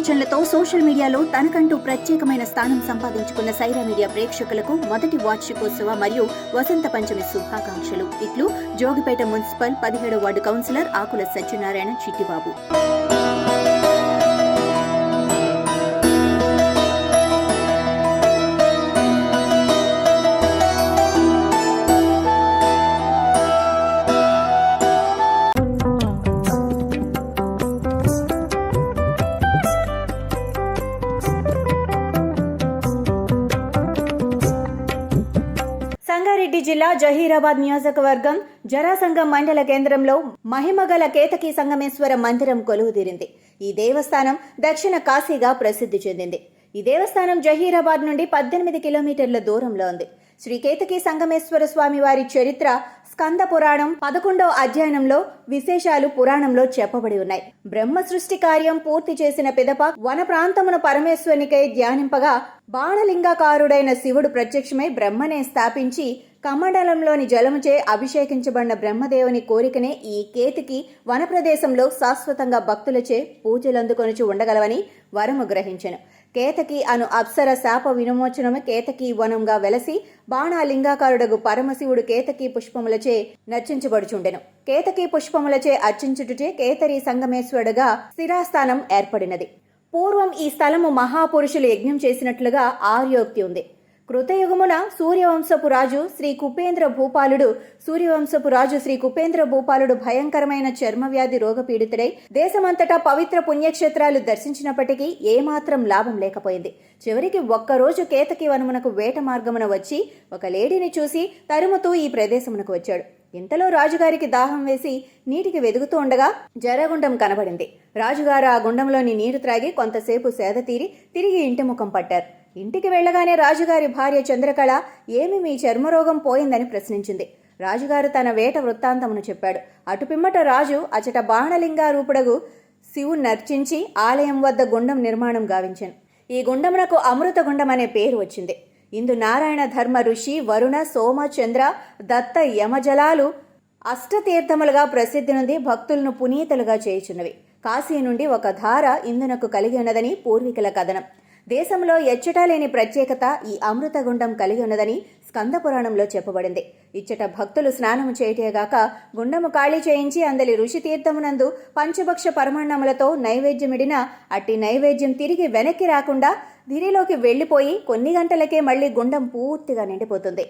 ఆలోచనలతో సోషల్ మీడియాలో తనకంటూ ప్రత్యేకమైన స్థానం సంపాదించుకున్న సైరా మీడియా ప్రేక్షకులకు మొదటి వార్షికోత్సవ మరియు వసంత పంచమి శుభాకాంక్షలు. ఇట్లు జోగిపేట మున్సిపల్ 17వ వార్డు కౌన్సిలర్ ఆకుల సత్యనారాయణ చిట్టిబాబు. సంగారెడ్డి జిల్లా జహీరాబాద్ నియోజకవర్గం జరాసంగం మండల కేంద్రంలో మహిమగల కేతకి సంగమేశ్వర మందిరం కొలువుదీరింది. ఈ దేవస్థానం దక్షిణ కాశీగా ప్రసిద్ధి చెందింది. ఈ దేవస్థానం జహీరాబాద్ నుండి 18 కిలోమీటర్ల దూరంలో ఉంది. శ్రీ కేతకి సంగమేశ్వర స్వామి వారి చరిత్ర స్కంద పురాణం 11వ అధ్యాయంలో విశేషాలు పురాణంలో చెప్పబడి ఉన్నాయి. బ్రహ్మ సృష్టి కార్యం పూర్తి చేసిన పిదప వన ప్రాంతమున పరమేశ్వరునికై ధ్యానింపగా బాణలింగాకారుడైన శివుడు ప్రత్యక్షమై బ్రహ్మనే స్థాపించి కమండలంలోని జలముచే అభిషేకించబడిన బ్రహ్మదేవుని కోరికనే ఈ కేతికి వన ప్రదేశంలో శాశ్వతంగా భక్తులచే పూజలందుకొనుచు ఉండగలవని వరము గ్రహించెను. కేతకి అను అప్సర శాప విమోచనము కేతకి వనంగా వెలసి బాణాలింగాకారుడగు పరమశివుడు కేతకి పుష్పములచే నర్చించబడుచుండెను. కేతకి పుష్పములచే అర్చించుటచే కేతరి సంగమేశ్వరుడుగా స్థిరాస్థానం ఏర్పడినది. పూర్వం ఈ స్థలము మహాపురుషులు యజ్ఞం చేసినట్లుగా ఆర్యోక్తి ఉంది. కృతయుగమున సూర్యవంశపు రాజు శ్రీ కుపేంద్ర భూపాలుడు భయంకరమైన చర్మవ్యాధి రోగపీడితుడై దేశమంతటా పవిత్ర పుణ్యక్షేత్రాలు దర్శించినప్పటికీ ఏమాత్రం లాభం లేకపోయింది. చివరికి ఒక్కరోజు కేతకి వనమునకు వేట మార్గమున వచ్చి ఒక లేడీని చూసి తరుముతూ ఈ ప్రదేశమునకు వచ్చాడు. ఇంతలో రాజుగారికి దాహం వేసి నీటికి వెదుగుతూ ఉండగా జరగుండం కనబడింది. రాజుగారు ఆ గుండంలోని నీరు త్రాగి కొంతసేపు సేద తీరి తిరిగి ఇంటి ముఖం పట్టారు. ఇంటికి వెళ్లగానే రాజుగారి భార్య చంద్రకళ ఏమి మీ చర్మరోగం పోయిందని ప్రశ్నించింది. రాజుగారు తన వేట వృత్తాంతమును చెప్పాడు. అటుపిమ్మట రాజు అచట బాణలింగారూపుడగు శివుని నర్చించి ఆలయం వద్ద గుండం నిర్మాణం గావించాను. ఈ గుండమునకు అమృత గుండం అనే పేరు వచ్చింది. ఇందు నారాయణ ధర్మ ఋషి వరుణ సోమ చంద్ర దత్త యమజలాలు అష్టతీర్థములుగా ప్రసిద్ధి నుండి భక్తులను పునీతులుగా చేయుచున్నవి. కాశీ నుండి ఒక ధార ఇందునకు కలిగి ఉన్నదని పూర్వీకుల కథనం. దేశంలో ఎచ్చటా లేని ప్రత్యేకత ఈ అమృతగుండం కలిగి ఉన్నదని స్కంద పురాణంలో చెప్పబడింది. ఇచ్చట భక్తులు స్నానము చేయటేగాక గుండము ఖాళీ చేయించి అందలి ఋషి తీర్థమునందు పంచభక్ష పరమాన్నములతో నైవేద్యమిడిన అట్టి నైవేద్యం తిరిగి వెనక్కి రాకుండా దిరిలోకి వెళ్లిపోయి కొన్ని గంటలకే మళ్లీ గుండం పూర్తిగా నిండిపోతుంది.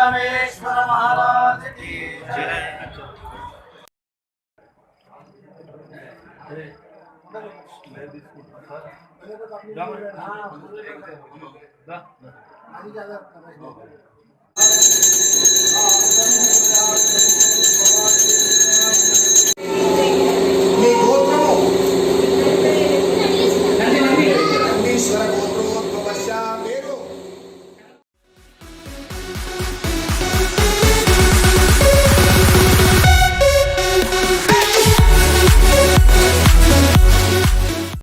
संगमेश्वर महाराज की जय।